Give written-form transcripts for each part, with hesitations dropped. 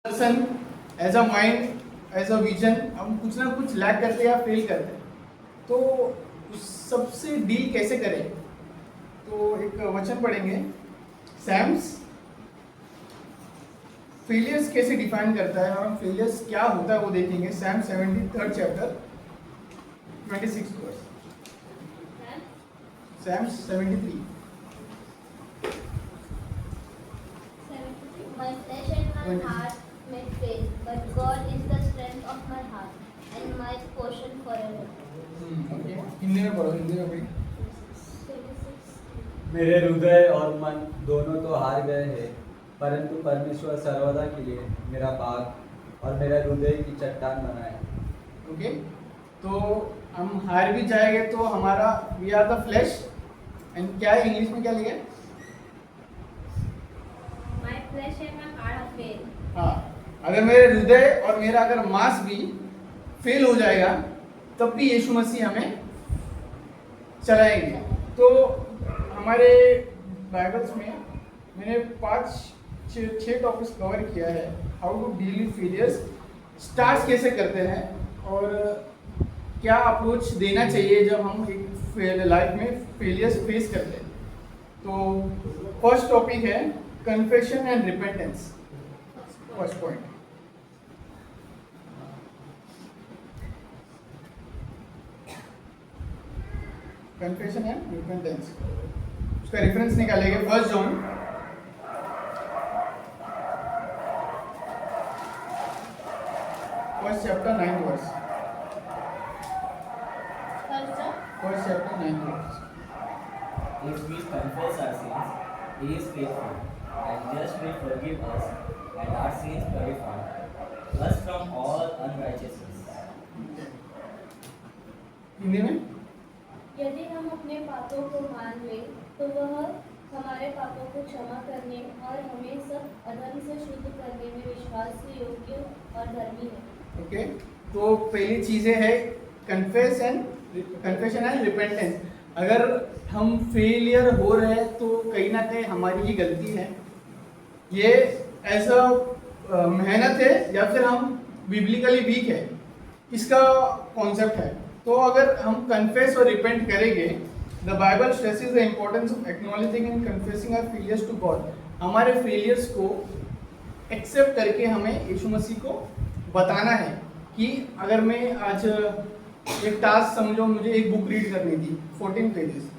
Person as a mind as a vision हम कुछ ना कुछ लैक करते हैं या फेल करते हैं, तो उस सबसे डील कैसे करें। तो एक वचन पढ़ेंगे, सैम्स फेलियर्स कैसे डिफाइन करता है और फेलियर्स क्या होता है वो देखेंगे। Psalm 73 chapter 26 verse. Psalm 73। My flesh and my heart may fail, but God is the strength of my heart and my portion forever. Okay, Hindi में पढ़ो, हिंदी में पढ़ी। मेरे हृदय और मन दोनों तो हार गए हैं, परंतु परमेश्वर सर्वदा के लिए मेरा भाग और मेरे हृदय की चट्टान बना है। ओके, तो हम हार भी जाएंगे तो हमारा we are the flesh and क्या है इंग्लिश में क्या लिखा है? My flesh and my heart fail. हाँ, अगर मेरे हृदय और मेरा अगर मांस भी फेल हो जाएगा तब भी यीशु मसीह हमें चलाएंगे। तो हमारे बाइबल्स में मैंने 5-6 टॉपिक्स कवर किया है। How to deal with failures, start कैसे करते हैं और क्या अप्रोच देना चाहिए जब हम एक लाइफ में फेलियर्स फेस करते हैं। तो फर्स्ट टॉपिक है confession and repentance. First point, confession and repentance. उसका रेफरेंस निकालेंगे 1 John 1 chapter 9 verse. 1 chapter 9 verse. If we confess our sins, He is faithful and just will forgive us and our sins purify us from all unrighteousness. Hindi में यदि हम अपने पापों को मान लें तो वह हमारे पापों को क्षमा करने और हमें सब अधर्म से शुद्ध करने में विश्वास से योग्य और धर्मी है। ओके, तो पहली चीज़ें है कन्फेशन एंड रिपेंटेंस। अगर हम फेलियर हो रहे हैं तो कहीं ना कहीं हमारी ही गलती है। ये ऐसा मेहनत है या फिर हम बिब्लिकली वीक है, इसका कॉन्सेप्ट है। तो अगर हम कन्फेस और रिपेंट करेंगे, the Bible stresses the importance of acknowledging and confessing our failures to God. हमारे फेलियर्स को एक्सेप्ट करके हमें यीशु मसीह को बताना है कि अगर मैं आज एक टास्क समझो, मुझे एक बुक रीड करनी थी 14 पेजेस,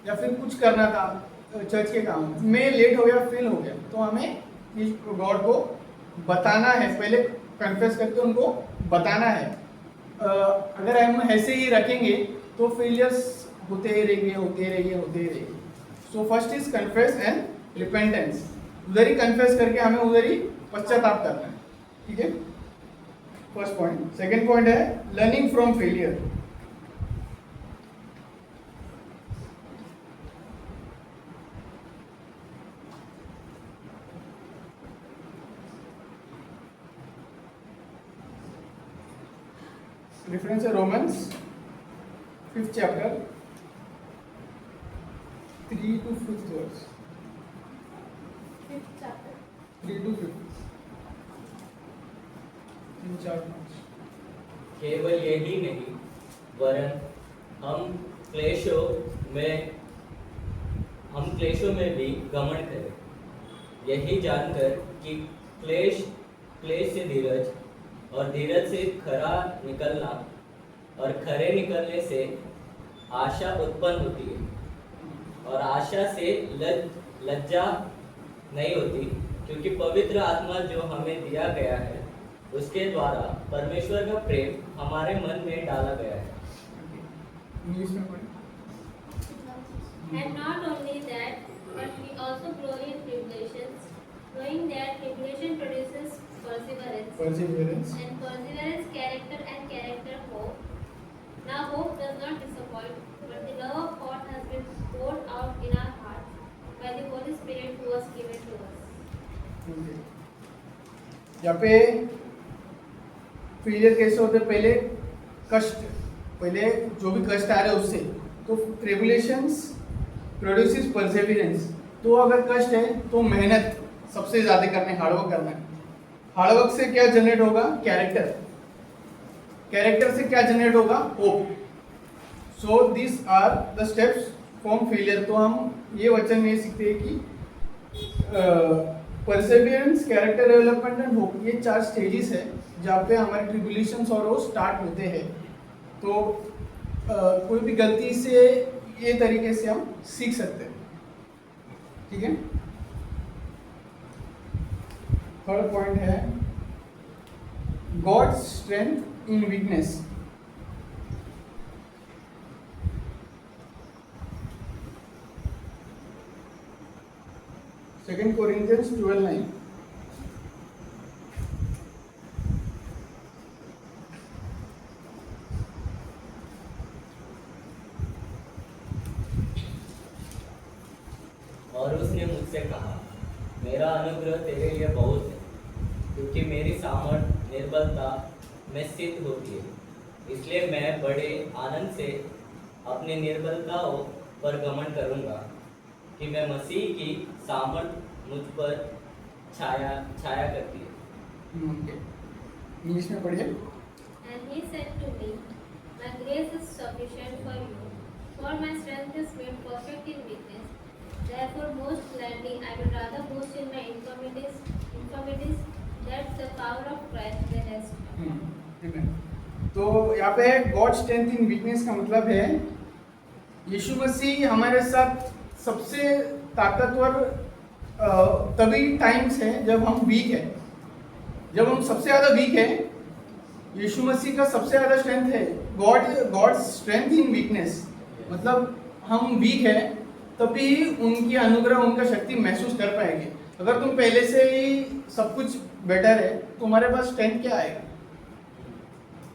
या फिर कुछ करना था चर्च के काम में, लेट हो गया, फेल हो गया, तो हमें गॉड को बताना है, पहले कन्फेस करके उनको बताना है। अगर हम ऐसे ही रखेंगे तो फेलियर्स होते ही रहेंगे। So first is confess and repentance. उधर ही कन्फेस करके हमें उधर ही पश्चाताप करना है, ठीक है, फर्स्ट पॉइंट। सेकेंड पॉइंट है लर्निंग फ्रॉम फेलियर। रेफरेंस है Romans 5th chapter 3 to 5th verse. 5th chapter. 3 to 5th, 3-4-5। केवल यही नहीं, वरन हम क्लेशों में भी घमंड करें, यही जानकर कि क्लेश से धीरज और धीरज से खरा निकलना और खरे निकलने से आशा उत्पन्न होती है और आशा से लज्जा नहीं होती, क्योंकि पवित्र आत्मा जो हमें दिया गया है उसके द्वारा परमेश्वर का प्रेम हमारे मन में डाला गया है। इंग्लिश में पढ़ें। And not only that, but we also glory in tribulations, knowing that tribulation produces perseverance, perseverance. and perseverance character, and character hope. Now hope does not disappoint, but the love of God has been poured out in our hearts by the Holy Spirit who was given to us. यहाँ पे failure कैसे होते, पहले कष्ट, पहले जो भी कष्ट आ रहे हैं उससे, तो ट्रिबुलेशंस प्रोड्यूसेस परसेवरेंस। तो अगर कष्ट है तो मेहनत सबसे ज़्यादा करना है, हार्डवर्क करना है। हार्डवर्क से क्या जनरेट होगा? कैरेक्टर। कैरेक्टर से क्या जनरेट होगा? Hope. So this are the steps from failure. तो हम ये वचन में सीखते हैं कि perseverance, character development and hope, ये 4 स्टेजेस है जहाँ पे हमारे ट्रिब्यूलेशंस और वो स्टार्ट होते हैं। तो कोई भी गलती से ये तरीके से हम सीख सकते हैं। ठीक है। थर्ड पॉइंट है God's strength in weakness. Second Corinthians 12:9। और उसने मुझसे कहा, मेरा अनुग्रह तेरे लिए बहुत है, क्योंकि मेरी सामर्थ निर्बलता में सिद्ध होती है। इसलिए मैं बड़े आनंद से अपनी निर्बलताओं पर घमंड करूंगा, कि मैं मसीह की सामर्थ मुझ पर छाया करती है। इंग्लिश में पढ़िए। And he said to me, My grace is sufficient for you, for my strength is made perfect in weakness. Therefore, most gladly I will rather boast in my infirmities, that the power of Christ may rest upon me. Amen. तो यहाँ पे God strength in weakness का मतलब है यीशु मसीह हमारे साथ सबसे ताकतवर तभी टाइम्स है जब हम वीक है। जब हम सबसे ज़्यादा वीक है, यीशु मसीह का सबसे ज़्यादा स्ट्रेंथ है। गॉड स्ट्रेंथ इन वीकनेस मतलब हम वीक है तभी उनकी अनुग्रह, उनका शक्ति महसूस कर पाएंगे। अगर तुम पहले से ही सब कुछ बेटर है, तुम्हारे पास स्ट्रेंथ क्या आएगा?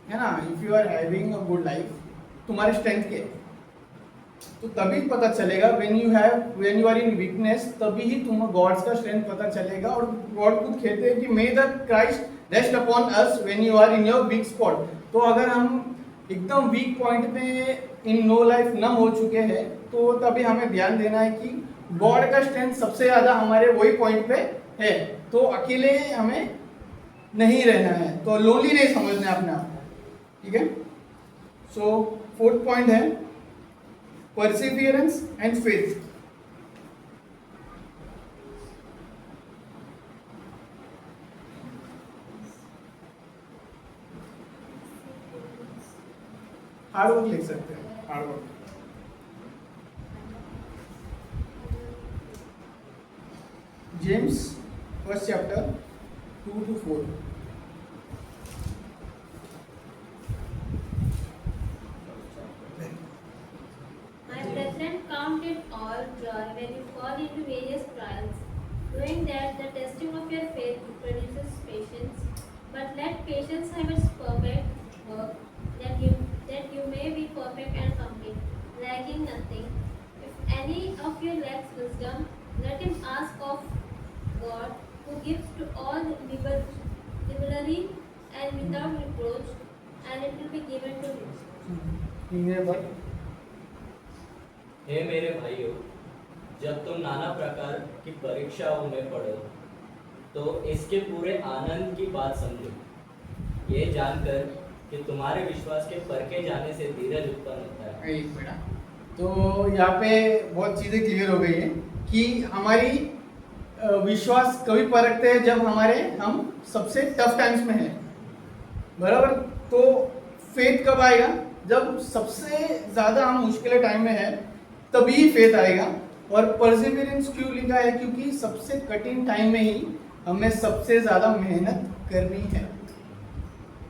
है ना? If you are having a good life, तुम्हारी स्ट्रेंथ क्या है? तो तभी पता चलेगा when you are in weakness, तभी ही तुम गॉड्स का स्ट्रेंथ पता चलेगा। और गॉड खुद कहते हैं कि may the Christ rest upon us when you are in your weak spot. तो अगर हम एकदम वीक पॉइंट पे इन नो लाइफ नम हो चुके हैं, तो तभी हमें ध्यान देना है कि गॉड का स्ट्रेंथ सबसे ज़्यादा हमारे वही पॉइंट पे है। तो अकेले हमें नहीं रहना है, तो लोनली नहीं समझना है अपने आप को। ठीक है। सो फोर्थ पॉइंट है Perseverance and faith. Hard work लिख सकते हैं, hard work. James first chapter 2-4। My brethren, count it all joy when you fall into various trials, knowing that the testing of your faith produces patience. But let patience have its perfect work, that you may be perfect and complete, lacking nothing. If any of you lacks wisdom, let him ask of God, who gives to all liberally and without reproach, and it will be given to him. हे मेरे भाइयों, जब तुम नाना प्रकार की परीक्षाओं में पड़ो, तो इसके पूरे आनंद की बात समझो, ये जानकर कि तुम्हारे विश्वास के परखे जाने से धीरज उत्पन्न होता है। एक मिनट, तो यहाँ पे बहुत चीज़ें क्लियर हो गई है कि हमारी विश्वास कभी परखते हैं जब हम सबसे टफ टाइम्स में हैं, बराबर। तो फेथ कब आएगा? जब सबसे ज़्यादा हम मुश्किल टाइम में है, तभी फेथ आएगा। और परसिवियरेंस क्यों लिखा है? क्योंकि सबसे कठिन टाइम में ही हमें सबसे ज़्यादा मेहनत करनी है।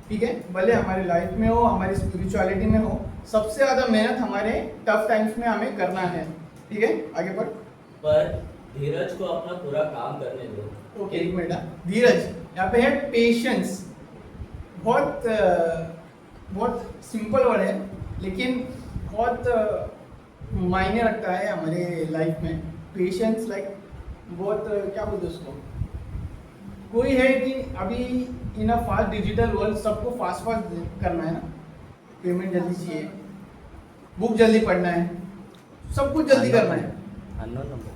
ठीक है, भले हमारी लाइफ में हो, हमारी स्पिरिचुअलिटी में हो, सबसे ज़्यादा मेहनत हमारे टफ टाइम्स में हमें करना है। ठीक है, आगे बढ़। पर धीरज को अपना पूरा काम करने दो। ओके, एक मिनट। धीरज यहाँ पे है पेशेंस। बहुत सिंपल वर्ड है, लेकिन बहुत मायने रखता है हमारे लाइफ में। पेशेंस लाइक बहुत क्या बोलते उसको, कोई है कि अभी इन अ फास्ट डिजिटल वर्ल्ड सबको फास्ट करना है ना, पेमेंट जल्दी चाहिए, बुक जल्दी पढ़ना है, सब कुछ जल्दी करना है। Unknown number.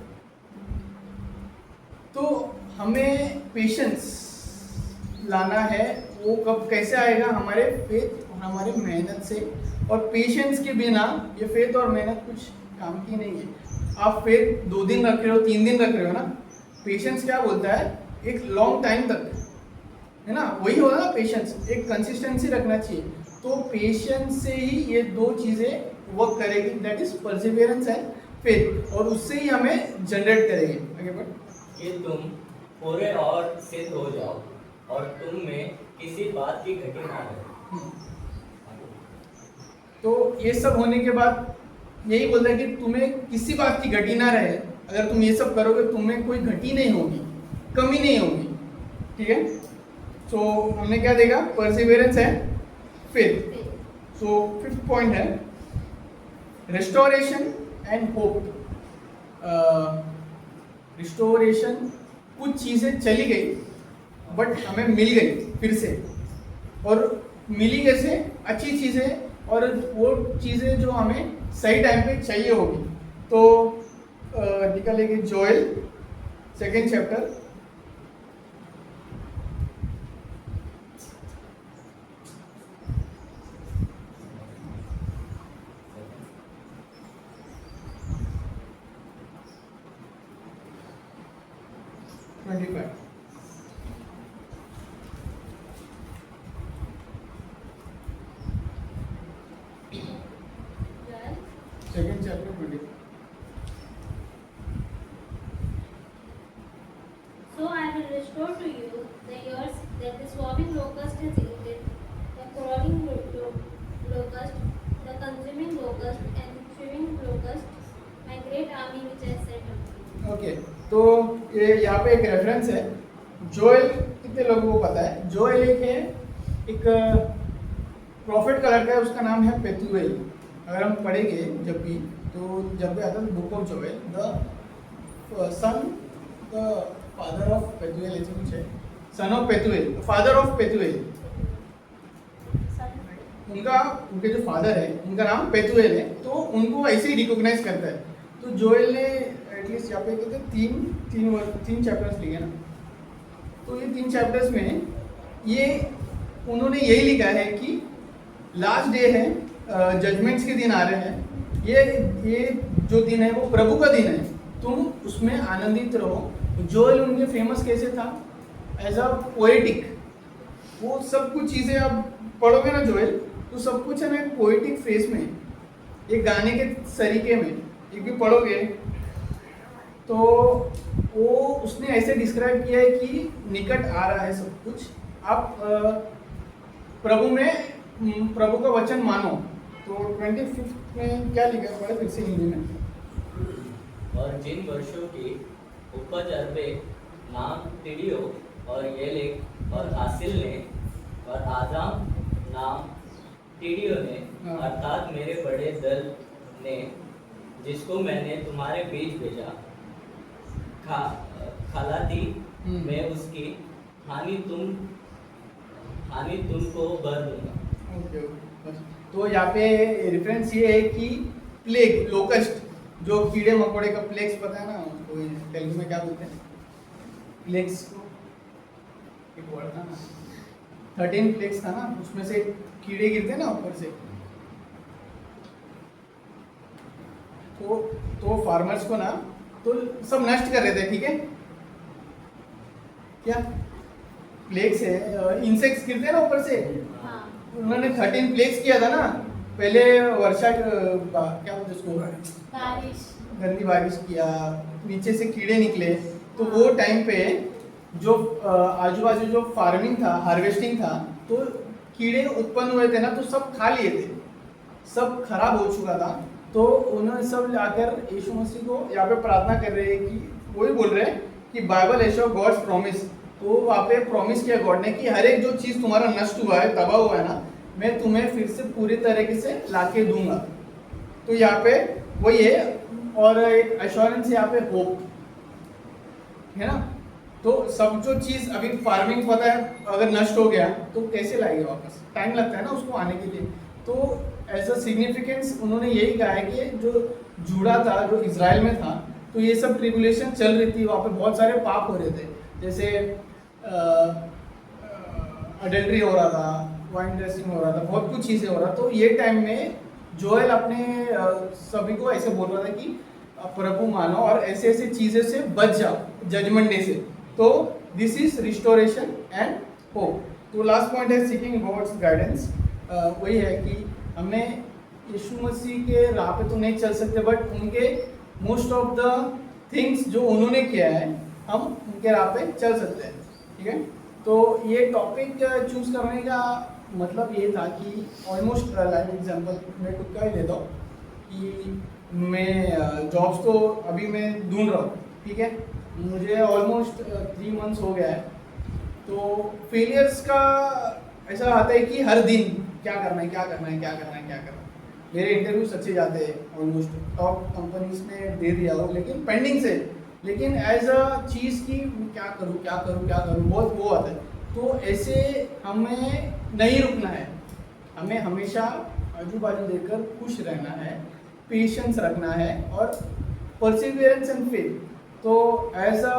तो हमें पेशेंस लाना है वो कब कैसे आएगा, हमारे फेथ और हमारे मेहनत से। और पेशेंस के बिना ये फेथ और मेहनत कुछ काम की नहीं है। आप फेथ 2 दिन रख रहे हो, 3 दिन रख रहे हो ना, पेशेंस क्या बोलता है, एक लॉन्ग टाइम तक, है ना, वही होगा ना पेशेंस, एक कंसिस्टेंसी रखना चाहिए। तो पेशेंस से ही ये 2 चीज़ें वर्क करेगी, that is Perseverance and faith, और उससे ही हमें जनरेट करेगी। आगे बढ़। कि तुम पूरे और सिद्ध हो जाओ और तुम में किसी बात की घटी ना रहे। तो ये सब होने के बाद यही बोलता है कि तुम्हें किसी बात की घटी ना रहे। अगर तुम ये सब करोगे तुम्हें कोई घटी नहीं होगी, कमी नहीं होगी, ठीक है। सो हमने क्या देखा, परसिवियरेंस है, फेथ। सो 5th पॉइंट है रिस्टोरेशन एंड होप। रिस्टोरेशन, कुछ चीज़ें चली गई बट हमें मिल गई फिर से, और मिली कैसे, अच्छी चीज़ें, और वो चीज़ें जो हमें सही टाइम पे चाहिए होगी। तो निकालेंगे Joel 2nd chapter, Joel, 2nd chapter 25। so I will restore to you the years that the swarming locust has eaten, the crawling locust, the consuming locust, and the chewing locust, my great army which I sent unto you. Okay, तो ये यहाँ पे एक reference है। Joel कितने लोगों को पता है? जोएल एक है, एक प्रॉफिट का लड़का है, उसका नाम है पेतुएल। अगर हम पढ़ेंगे जब भी, तो जब भी आता है book of Joel, the son, the father of Pethuel, ऐसे कुछ है, son of Pethuel, father of Pethuel. उनके जो फादर है उनका नाम पेतुएल है, तो उनको ऐसे ही रिकॉग्नाइज करता है। तो जोएल ने एटलीस्ट यहाँ पे कहते 3 चैप्टर्स लिए ना, तो ये 3 चैप्टर्स में ये उन्होंने यही लिखा है कि लास्ट डे है, जजमेंट्स के दिन आ रहे हैं, ये जो दिन है वो प्रभु का दिन है, तुम उसमें आनंदित रहो। जोएल उनके फेमस कैसे था, एज अ पोएटिक, वो सब कुछ चीज़ें आप पढ़ोगे ना जोएल, तो सब कुछ है ना एक पोएटिक फेस में, एक गाने के तरीके में, एक भी पढ़ोगे तो वो उसने ऐसे डिस्क्राइब किया है कि निकट आ रहा है सब कुछ, आप प्रभु का वचन मानो। तो 25 में क्या लिखा है, पढ़े फिर से हिंदी में। और जिन वर्षों की उपज अरबे नाम टिडियो और येलेक और हासिल ने और आजाम नाम टिडियो ने, हाँ। अर्थात मेरे बड़े दल ने, जिसको मैंने तुम्हारे बीच भेजा, खालाती मैं उसकी हानि तुमको भर दूंगा। ओके, बस। तो यहाँ पे रेफरेंस ये है कि प्लेग, लोकस्ट, जो कीड़े मकोड़े का प्लेग्स, पता है ना उसको तेलुगु में क्या बोलते हैं, प्लेग्स को, एक वर्ड था ना, 13 प्लेग्स था ना, उसमें से कीड़े गिरते हैं ना ऊपर से, तो फार्मर्स को ना तो सब नष्ट कर रहे थे, ठीक है, क्या प्लेग्स है, इंसेक्ट्स गिरते हैं ना ऊपर से, हाँ, उन्होंने 13 प्लेग्स किया था ना, पहले वर्षा क्या बोलते उसको, बारिश, गंदी बारिश किया, नीचे से कीड़े निकले, तो वो टाइम पे जो आजू बाजू जो फार्मिंग था, हार्वेस्टिंग था, तो कीड़े उत्पन्न हुए थे ना, तो सब खा लिए थे, सब खराब हो चुका था। तो उन्होंने सब जाकर यीशु मसीह को यहाँ पे प्रार्थना कर रहे हैं कि, वही बोल रहे हैं कि बाइबल एज गॉड्स प्रॉमिस, तो वहाँ पे प्रॉमिस किया गॉड ने कि हर एक जो चीज़ तुम्हारा नष्ट हुआ है, तबाह हुआ है ना, मैं तुम्हें फिर से पूरी तरीके से लाके दूंगा। तो यहाँ पे वही है, और एक एश्योरेंस यहाँ पे होप है ना। तो सब जो चीज़ अभी फार्मिंग पता है अगर नष्ट हो गया तो कैसे लाएंगे वापस, टाइम लगता है ना उसको आने के लिए। तो एज अ सिग्निफिकेंस उन्होंने यही कहा है कि जो जूड़ा था, जो इज़राइल में था, तो ये सब ट्रिबुलेशन चल रही थी, वहाँ पे बहुत सारे पाप हो रहे थे, जैसे अडल्ट्री हो रहा था, वाइन ड्रेसिंग हो रहा था, बहुत कुछ चीज़ें हो रहा। तो ये टाइम में जोएल अपने सभी को ऐसे बोल रहा था कि प्रभु मानो और ऐसे ऐसे चीज़ें से बच जाओ जजमेंट डे से। तो this is restoration and hope. तो लास्ट पॉइंट है सीकिंग गॉड्स गाइडेंस। वही है कि हमें यीशु मसीह के राह पे तो नहीं चल सकते, बट उनके मोस्ट ऑफ द थिंग्स जो उन्होंने किया है हम उनके राह पे चल सकते हैं। ठीक है, तो ये टॉपिक चूज करने का मतलब ये था कि ऑलमोस्ट लाइक एग्जांपल मैं खुद का ही लेता हूँ कि मैं जॉब्स तो अभी मैं ढूंढ रहा हूँ। ठीक है, मुझे ऑलमोस्ट 3 मंथ्स हो गया है। तो फेलियर्स का ऐसा आता है कि हर दिन क्या करना है, क्या करना है, क्या करना है, क्या करना है। मेरे इंटरव्यूज अच्छे जाते हैं, ऑलमोस्ट टॉप कंपनीज में दे दिया हो, लेकिन पेंडिंग से। लेकिन एज अ चीज़ की क्या करूँ क्या करूँ क्या करूँ, बहुत वो आता है। तो ऐसे हमें नहीं रुकना है, हमें हमेशा आजू बाजू देखकर खुश रहना है, पेशेंस रखना है और परसिवियरेंस एंड फेथ। तो एज अ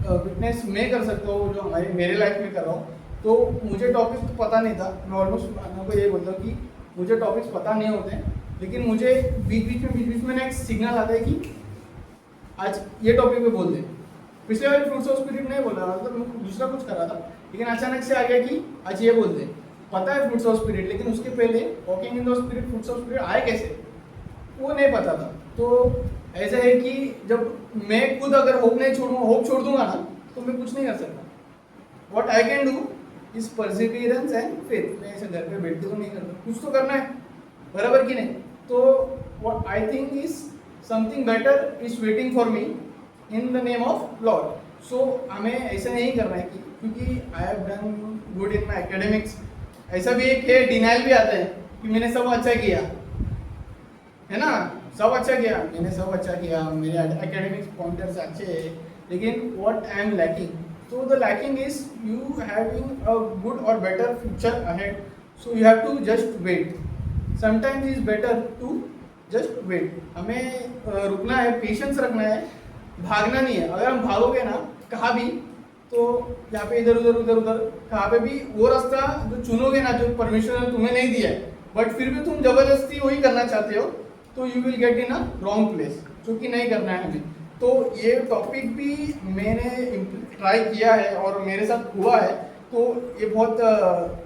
विटनेस मैं कर सकता हूँ जो मेरे लाइफ में कर रहा हूँ। तो मुझे टॉपिक्स तो पता नहीं था, मैं ऑलमोस्ट आपको ये बोलता हूँ कि मुझे टॉपिक्स पता नहीं होते हैं, लेकिन मुझे बीच में ना एक सिग्नल आता है कि आज ये टॉपिक पे बोल दे। पिछले वाले फ्रूट्स ऑफ स्पिरिट नहीं बोला, मतलब मैं दूसरा कुछ कर रहा था, लेकिन अचानक से आ गया कि आज ये बोल दे। पता है फ्रूट्स ऑफ स्पिरिट, लेकिन उसके पहले walking in the spirit fruits of spirit आए कैसे वो नहीं पता था। तो ऐसा है कि जब मैं खुद अगर होप छोड़ दूंगा ना, तो मैं कुछ नहीं कर सकता। What I can do is Perseverance and faith. मैं ऐसे घर पे बैठ के तो नहीं करता, कुछ तो करना है, बराबर कि नहीं। तो what I think is something better is waiting for me in the name of lord. So हमें ऐसा नहीं करना है कि क्योंकि I have done good in my academics. ऐसा भी एक है, डिनाइल भी आता है कि मैंने सब अच्छा किया है ना, सब अच्छा किया, मैंने सब अच्छा किया, मेरे एकेडमिक्स पॉइंटर्स अच्छे हैं, लेकिन what I am lacking. So the lacking is you having a good or better future ahead. So you have to just wait. Sometimes it's better to just wait. हमें रुकना है, पेशेंस रखना है, भागना नहीं है। अगर हम भागोगे ना कहाँ भी, तो यहाँ पे इधर उधर कहाँ पे भी वो रास्ता जो चुनोगे ना, जो परमिशन ने तुम्हें नहीं दिया है, बट फिर भी तुम जबरदस्ती वही करना चाहते हो, तो you will get in a wrong place, जो कि नहीं करना है हमें। तो ये टॉपिक भी मैंने ट्राई किया है और मेरे साथ हुआ है, तो ये बहुत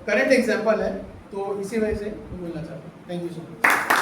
करेंट एग्जांपल है, तो इसी वजह से बोलना चाहता हूँ। Thank you so much.